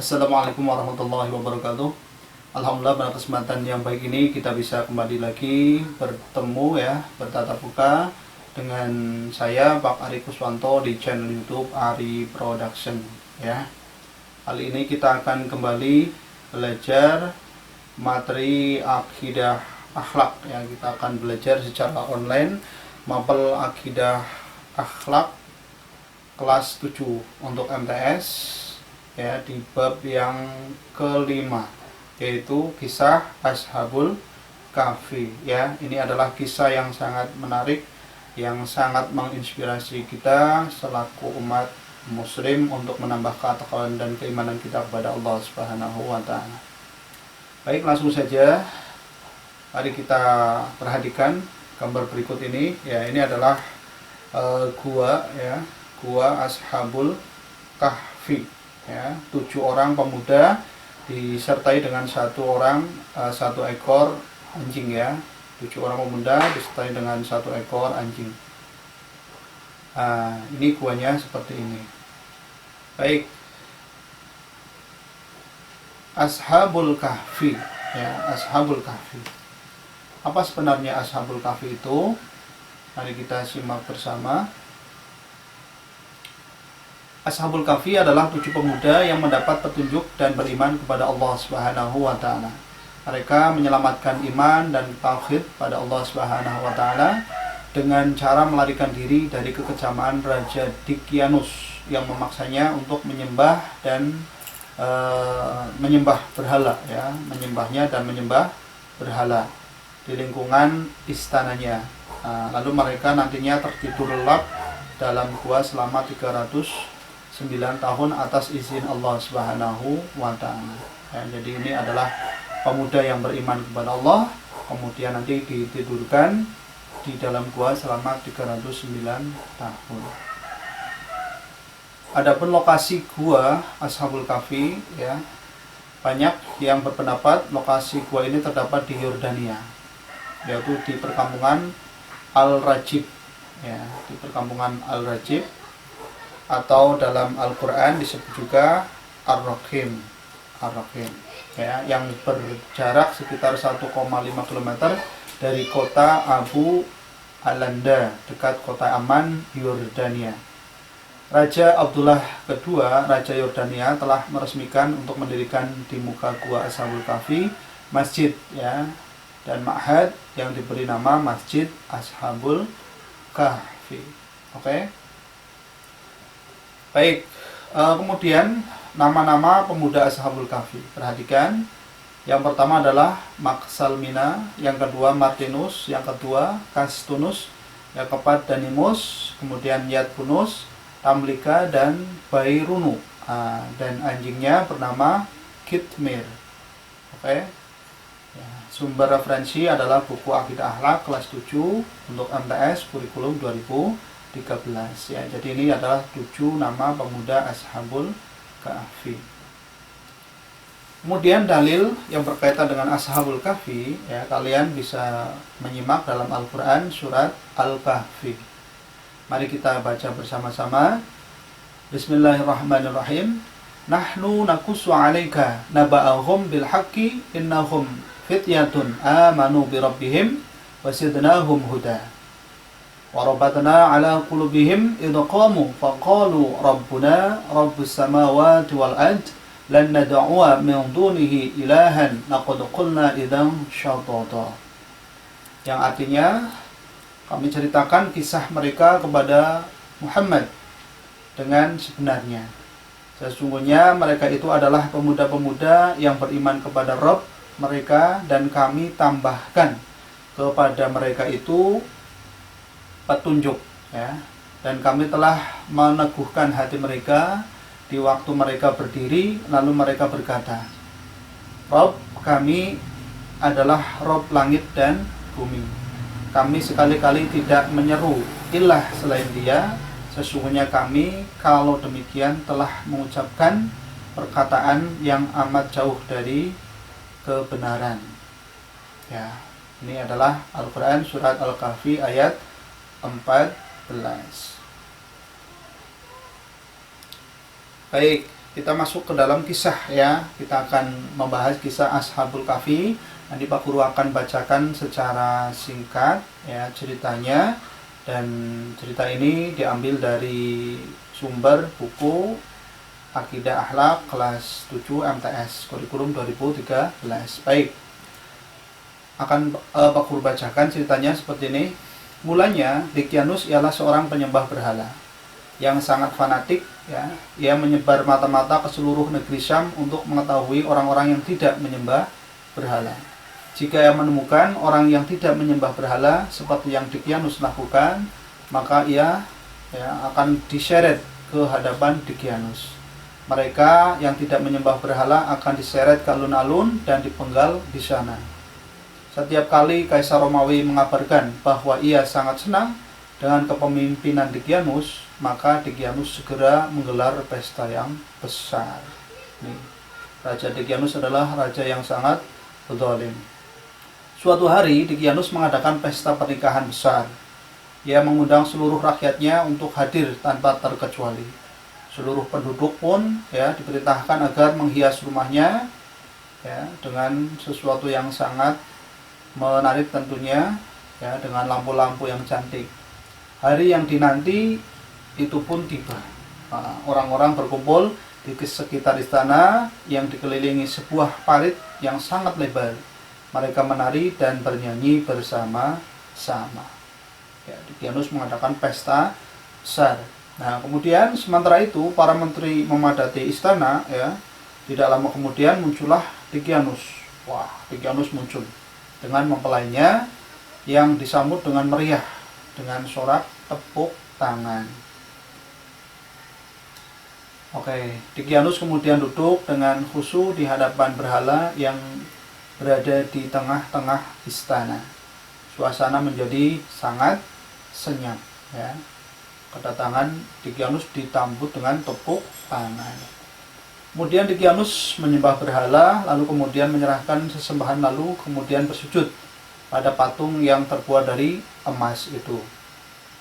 Assalamualaikum warahmatullahi wabarakatuh. Alhamdulillah pada kesempatan yang baik ini kita bisa kembali lagi bertemu ya, bertatap muka dengan saya Pak Ari Kuswanto di channel YouTube Ari Production ya. Kali ini kita akan kembali belajar materi akidah akhlak ya. Kita akan belajar secara online mapel akidah akhlak kelas 7 untuk MTS ya, di bab yang kelima, yaitu kisah Ashabul Kahfi ya. Ini adalah kisah yang sangat menarik, yang sangat menginspirasi kita selaku umat muslim untuk menambah ketakwaan dan keimanan kita kepada Allah Subhanahu wa taala. Baik, langsung saja mari kita perhatikan gambar berikut ini ya. Ini adalah gua ya, gua Ashabul Kahfi ya. 7 orang pemuda disertai dengan satu ekor anjing ya. 7 orang pemuda disertai dengan 1 ekor anjing. Ini guanya seperti ini. Baik, Ashabul Kahfi ya, Ashabul Kahfi. Apa sebenarnya Ashabul Kahfi itu? Mari kita simak bersama. Ashabul Kahfi adalah 7 pemuda yang mendapat petunjuk dan beriman kepada Allah Subhanahu wa taala. Mereka menyelamatkan iman dan tauhid pada Allah Subhanahu wa taala dengan cara melarikan diri dari kekejaman Raja Dicyanus yang memaksanya untuk menyembah dan menyembah berhala ya, menyembahnya dan menyembah berhala di lingkungan istananya. Lalu mereka nantinya tertidur lelap dalam gua selama 309 tahun atas izin Allah Subhanahu wa taala. Ya, jadi ini adalah pemuda yang beriman kepada Allah, kemudian nanti ditidurkan di dalam gua selama 309 tahun. Adapun lokasi gua Ashabul Kahfi ya, banyak yang berpendapat lokasi gua ini terdapat di Yordania, yaitu di perkampungan Al-Rajib ya, di perkampungan Al-Rajib, atau dalam Al-Quran disebut juga Ar-Rakhim ya, yang berjarak sekitar 1,5 km dari kota Abu Alanda, dekat kota Amman, Yordania. Raja Abdullah II, Raja Yordania, telah meresmikan untuk mendirikan di muka gua Ashabul Kahfi masjid ya, dan ma'had yang diberi nama Masjid Ashabul Kahfi. Oke. Baik, kemudian nama-nama pemuda Ashabul Kahfi. Perhatikan, yang pertama adalah Maksalmina, yang kedua Martinus, yang kedua Kastunus, yang keempat Danimus, kemudian Yadbunus, Tamlika, dan Bairunu. Dan anjingnya bernama Kitmir. Oke. Ya, sumber referensi adalah buku Akidah Akhlak kelas 7 untuk MTS kurikulum 2013 ya. Jadi ini adalah 7 nama pemuda Ashabul Kahfi. Kemudian dalil yang berkaitan dengan Ashabul Kahfi ya, kalian bisa menyimak dalam Al-Quran surat Al-Kahfi. Mari kita baca bersama-sama. Bismillahirrahmanirrahim. Nahnu nakussu 'alaika naba'ahum bil haqqi innahum fityatun amanu bi rabbihim wasidnahum huda. Warabatna ala qulubihim idh qamu faqalu rabbuna rabbus samawati wal ard lan nad'u min dunihi ilahan laqad qulna idzan syatata. Yang artinya, kami ceritakan kisah mereka kepada Muhammad dengan sebenarnya. Sesungguhnya mereka itu adalah pemuda-pemuda yang beriman kepada Rabb mereka, dan kami tambahkan kepada mereka itu petunjuk ya, dan kami telah meneguhkan hati mereka di waktu mereka berdiri, lalu mereka berkata, Rabb kami adalah Rabb langit dan bumi. Kami sekali-kali tidak menyeru ilah selain Dia. Sesungguhnya kami kalau demikian telah mengucapkan perkataan yang amat jauh dari kebenaran ya. Ini adalah Al-Quran surat Al-Kahfi ayat 14. Baik, kita masuk ke dalam kisah ya. Kita akan membahas kisah Ashabul Kahfi. Nanti Pak Guru akan bacakan secara singkat ya ceritanya, dan cerita ini diambil dari sumber buku Akidah Akhlak kelas 7 MTS kurikulum 2013. Baik. Akan Pak Guru bacakan ceritanya seperti ini. Mulanya Dicyanus ialah seorang penyembah berhala yang sangat fanatik ya. Ia menyebar mata-mata ke seluruh negeri Syam untuk mengetahui orang-orang yang tidak menyembah berhala. Jika ia menemukan orang yang tidak menyembah berhala seperti yang Dicyanus lakukan, maka ia akan diseret ke hadapan Dicyanus. Mereka yang tidak menyembah berhala akan diseret ke alun-alun dan dipenggal di sana. Setiap kali Kaisar Romawi mengabarkan bahwa ia sangat senang dengan kepemimpinan Dicyanus, maka Dicyanus segera menggelar pesta yang besar. Nih, Raja Dicyanus adalah raja yang sangat zalim. Suatu hari Dicyanus mengadakan pesta pernikahan besar. Ia mengundang seluruh rakyatnya untuk hadir tanpa terkecuali. Seluruh penduduk pun diperintahkan agar menghias rumahnya dengan sesuatu yang sangat menarik tentunya dengan lampu-lampu yang cantik. Hari yang dinanti itu pun tiba. Orang-orang berkumpul di sekitar istana yang dikelilingi sebuah parit yang sangat lebar. Mereka menari dan bernyanyi bersama-sama. Dicyanus mengadakan pesta besar. Nah, kemudian sementara itu para menteri memadati istana Tidak lama kemudian muncullah Dicyanus. Dicyanus muncul dengan mempelainya yang disambut dengan meriah dengan sorak tepuk tangan. Dicyanus kemudian duduk dengan khusyuk di hadapan berhala yang berada di tengah-tengah istana. Suasana menjadi sangat senyap Kedatangan Dicyanus ditambut dengan tepuk tangan. Kemudian Dicyanus menyembah berhala, lalu kemudian menyerahkan sesembahan, lalu kemudian bersujud pada patung yang terbuat dari emas itu.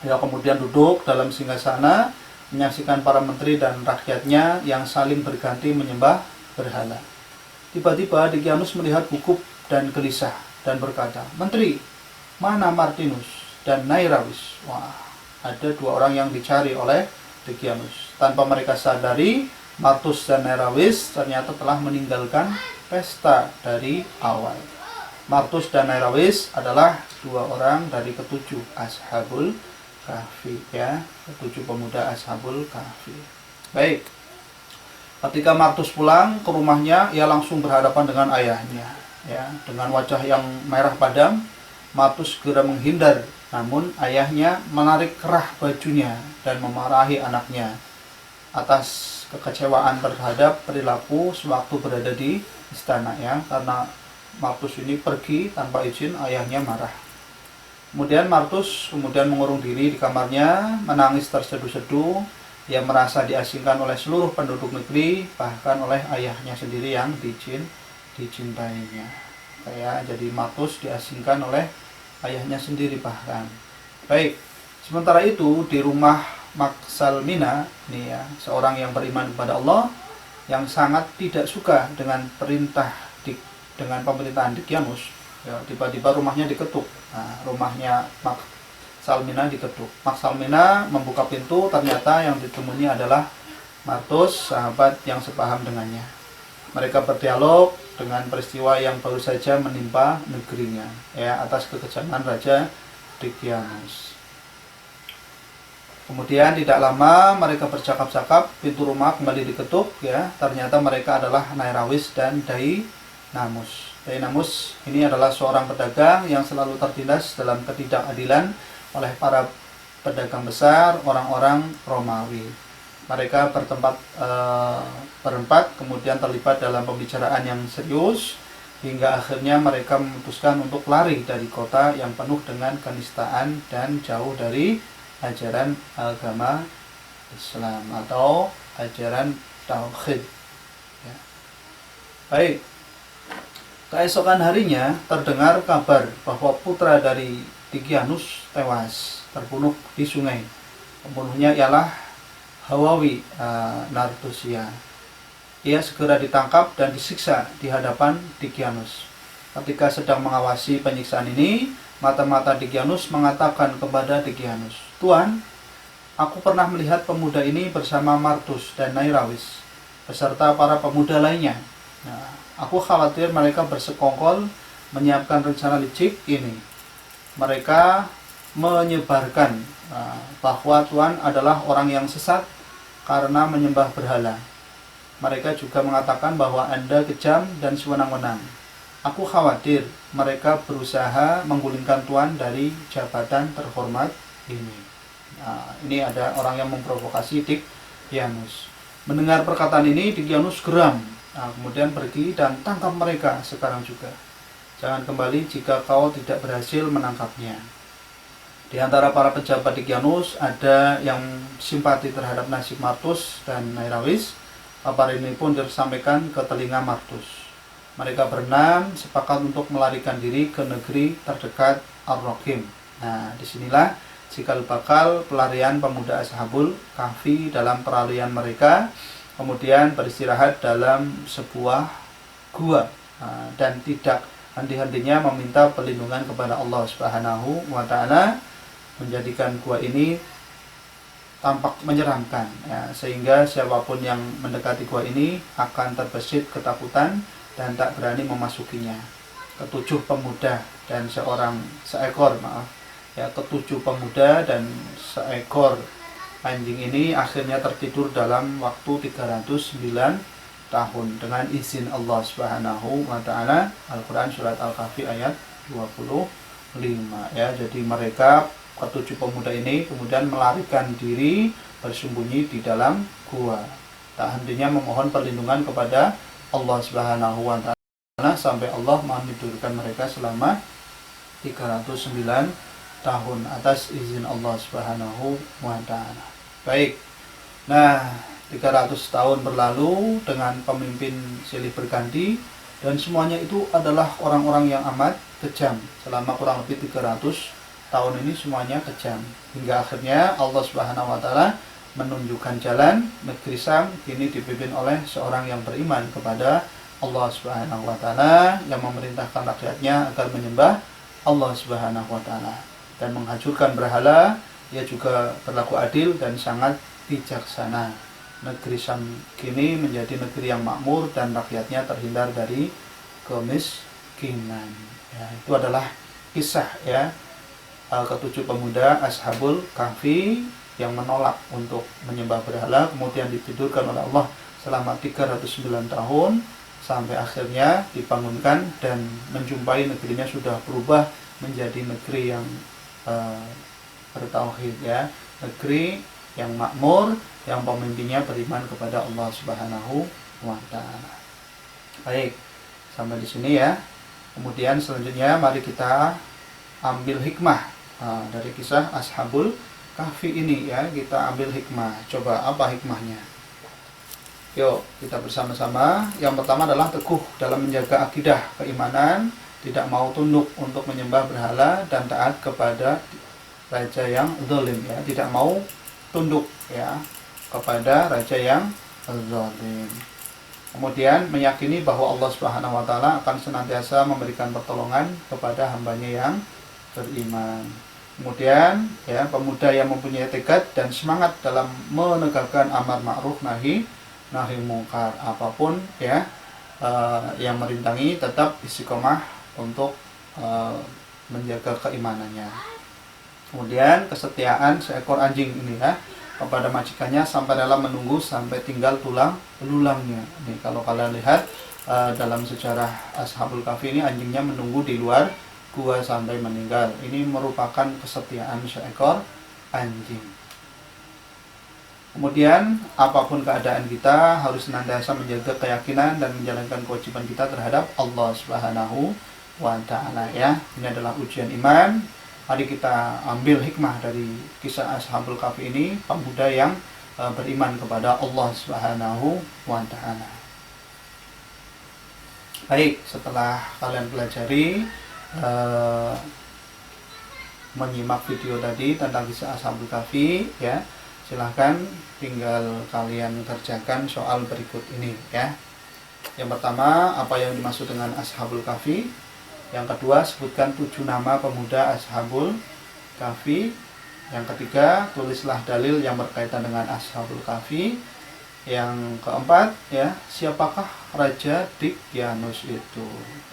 Ia kemudian duduk dalam singgasana, menyaksikan para menteri dan rakyatnya yang saling berganti menyembah berhala. Tiba-tiba Dicyanus melihat gugup dan gelisah dan berkata, "Menteri, mana Martinus dan Nairowis?" Ada dua orang yang dicari oleh Dicyanus. Tanpa mereka sadari, Martus dan Nairowis ternyata telah meninggalkan pesta dari awal. Martus dan Nairowis adalah dua orang dari ketujuh Ashabul Kahfi ketujuh pemuda Ashabul Kahfi. Baik. Ketika Martus pulang ke rumahnya, ia langsung berhadapan dengan ayahnya dengan wajah yang merah padam. Martus segera menghindar, namun ayahnya menarik kerah bajunya dan memarahi anaknya atas kekecewaan terhadap perilaku sewaktu berada di istana karena Martus ini pergi tanpa izin, ayahnya marah. Kemudian Martus mengurung diri di kamarnya, menangis terseduh-seduh. Ia merasa diasingkan oleh seluruh penduduk negeri, bahkan oleh ayahnya sendiri yang dicintainya. Jadi Martus diasingkan oleh ayahnya sendiri bahkan. Baik, sementara itu di rumah Maksalmina seorang yang beriman kepada Allah yang sangat tidak suka dengan pemerintahan Dicyanus, tiba-tiba rumahnya diketuk. Rumahnya Maksalmina diketuk. Maksalmina membuka pintu, ternyata yang ditemui adalah Martus, sahabat yang sepaham dengannya. Mereka berdialog dengan peristiwa yang baru saja menimpa negerinya atas kekejaman Raja Dicyanus. Kemudian tidak lama mereka bercakap-cakap, pintu rumah kembali diketuk ternyata mereka adalah Nairowis dan Dainamus. Dainamus ini adalah seorang pedagang yang selalu tertindas dalam ketidakadilan oleh para pedagang besar, orang-orang Romawi. Mereka berempat kemudian terlibat dalam pembicaraan yang serius hingga akhirnya mereka memutuskan untuk lari dari kota yang penuh dengan kenistaan dan jauh dari ajaran agama Islam atau ajaran tauhid. Baik. Keesokan harinya terdengar kabar bahwa putra dari Dicyanus tewas terbunuh di sungai. Pembunuhnya ialah Hawawi Nartusia. ia segera ditangkap dan disiksa di hadapan Dicyanus. Ketika sedang mengawasi penyiksaan ini, mata-mata Dicyanus mengatakan kepada Dicyanus, "Tuan, aku pernah melihat pemuda ini bersama Martus dan Nairawis, beserta para pemuda lainnya. Nah, aku khawatir mereka bersekongkol menyiapkan rencana licik ini. Mereka menyebarkan bahwa Tuan adalah orang yang sesat karena menyembah berhala. Mereka juga mengatakan bahwa Anda kejam dan sewenang-wenang. Aku khawatir mereka berusaha menggulingkan Tuan dari jabatan terhormat ini." Nah, ini ada orang yang memprovokasi Dicyanus. Mendengar perkataan ini, Dicyanus geram. Nah, kemudian pergi dan tangkap mereka sekarang juga. Jangan kembali jika kau tidak berhasil menangkapnya. Di antara para pejabat Dicyanus ada yang simpati terhadap nasib Martus dan Nairawis. Kabar ini pun disampaikan ke telinga Martus. Mereka berenam sepakat untuk melarikan diri ke negeri terdekat Ar-Rokim. Nah, disinilah cikal bakal pelarian pemuda Ashabul Kahfi dalam peralihan mereka, kemudian beristirahat dalam sebuah gua dan tidak henti-hentinya meminta perlindungan kepada Allah Subhanahu wa Ta'ala, menjadikan gua ini tampak menyeramkan, ya, sehingga siapapun yang mendekati gua ini akan terbesit ketakutan dan tak berani memasukinya. Ketujuh pemuda dan ketujuh pemuda dan seekor anjing ini akhirnya tertidur dalam waktu 309 tahun dengan izin Allah Subhanahu wa Ta'ala. Al-Quran surat Al-Kahfi ayat 25, ya. Jadi mereka ketujuh pemuda ini kemudian melarikan diri bersembunyi di dalam gua, tak hentinya memohon perlindungan kepada Allah Subhanahu wa Ta'ala sampai Allah menidurkan mereka selama 309 tahun atas izin Allah Subhanahu wa Ta'ala. Baik. Nah, 300 tahun berlalu dengan pemimpin silih berganti, dan semuanya itu adalah orang-orang yang amat kejam. Selama kurang lebih 300 tahun ini semuanya kejam, hingga akhirnya Allah Subhanahu wa Ta'ala menunjukkan jalan. Negeri Syam kini dipimpin oleh seorang yang beriman kepada Allah Subhanahu wa Ta'ala, yang memerintahkan rakyatnya agar menyembah Allah Subhanahu wa Ta'ala dan menghancurkan berhala. Ia juga berlaku adil dan sangat bijaksana. Negeri Syam kini menjadi negeri yang makmur dan rakyatnya terhindar dari kemiskinan. Ya, itu adalah kisah, ya, ketujuh pemuda Ashabul Kahfi yang menolak untuk menyembah berhala, kemudian ditidurkan oleh Allah selama 309 tahun sampai akhirnya dibangunkan dan menjumpai negerinya sudah berubah menjadi negeri yang bertauhid, ya, negeri yang makmur, yang pemimpinnya beriman kepada Allah Subhanahu wa Ta'ala. Baik, sampai di sini, ya. Kemudian selanjutnya mari kita ambil hikmah dari kisah Ashabul Kahfi ini, ya. Kita ambil hikmah. Coba apa hikmahnya? Yuk kita bersama-sama. Yang pertama adalah teguh dalam menjaga akidah keimanan, tidak mau tunduk untuk menyembah berhala dan taat kepada raja yang zalim, ya. Tidak mau tunduk, ya, kepada raja yang zalim. Kemudian meyakini bahwa Allah Subhanahu wa Ta'ala akan senantiasa memberikan pertolongan kepada hambanya yang beriman. Kemudian, ya, pemuda yang mempunyai tekad dan semangat dalam menegakkan amar ma'ruf nahi mungkar, apapun, ya, yang merintangi, tetap istiqomah untuk menjaga keimanannya. Kemudian kesetiaan seekor anjing ini, ya, kepada majikannya sampai rela menunggu sampai tinggal tulang belulangnya. Nih, kalau kalian lihat dalam sejarah Ashabul Kahfi ini, anjingnya menunggu di luar gua sampai meninggal. Ini merupakan kesetiaan seekor anjing. Kemudian, apapun keadaan kita harus senantiasa menjaga keyakinan dan menjalankan kewajiban kita terhadap Allah Subhanahu wa Ta'ala, ya. Ini adalah ujian iman. Mari kita ambil hikmah dari kisah Ashabul Kahfi ini, pemuda yang beriman kepada Allah Subhanahu wa Ta'ala. Baik, setelah kalian pelajari menyimak video tadi tentang kisah Ashabul Kahfi, ya, Silahkan tinggal kalian kerjakan soal berikut ini ya. Yang pertama, apa yang dimaksud dengan Ashabul Kahfi? Yang kedua, sebutkan 7 nama pemuda Ashabul Kahfi. Yang ketiga, tulislah dalil yang berkaitan dengan Ashabul Kahfi. Yang keempat, ya, siapakah Raja Dikyanus itu?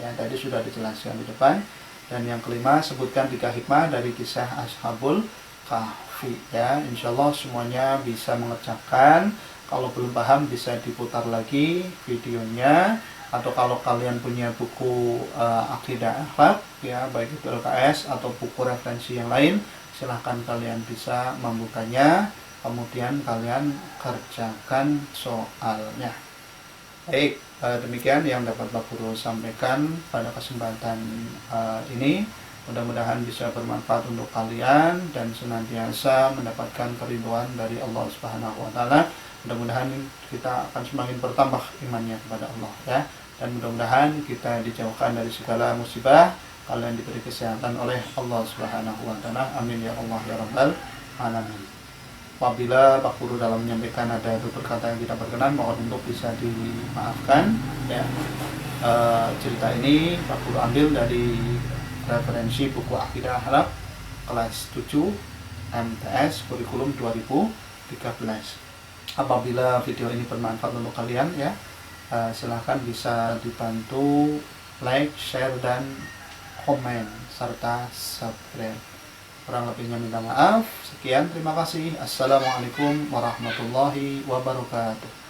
Ya, tadi sudah dijelaskan di depan. Dan yang kelima, sebutkan 3 hikmah dari kisah Ashabul Kahfi. Ya, insya Allah semuanya bisa mengerjakan. Kalau belum paham bisa diputar lagi videonya, atau kalau kalian punya buku akidah akhlak ya, baik itu LKS atau buku referensi yang lain, silahkan kalian bisa membukanya, kemudian kalian kerjakan soalnya. Baik, demikian yang dapat Pak Guru sampaikan pada kesempatan ini. Mudah-mudahan bisa bermanfaat untuk kalian dan senantiasa mendapatkan keriduan dari Allah Subhanahu wa taala. Mudah-mudahan kita akan semakin bertambah imannya kepada Allah ya. Dan mudah-mudahan kita dijauhkan dari segala musibah, kalian diberi kesehatan oleh Allah Subhanahu wa taala. Amin ya Allah ya rabbal alamin. Apabila Pak Guru dalam menyampaikan ada tutur kata yang tidak berkenan, mohon untuk bisa dimaafkan ya. Cerita ini Pak Guru ambil dari referensi buku Akidah Akhlak kelas 7 MTS kurikulum 2013. Apabila video ini bermanfaat untuk kalian ya, silahkan bisa dibantu like, share, dan komen serta subscribe. Kurang lebihnya minta maaf. Sekian, terima kasih. Assalamualaikum warahmatullahi wabarakatuh.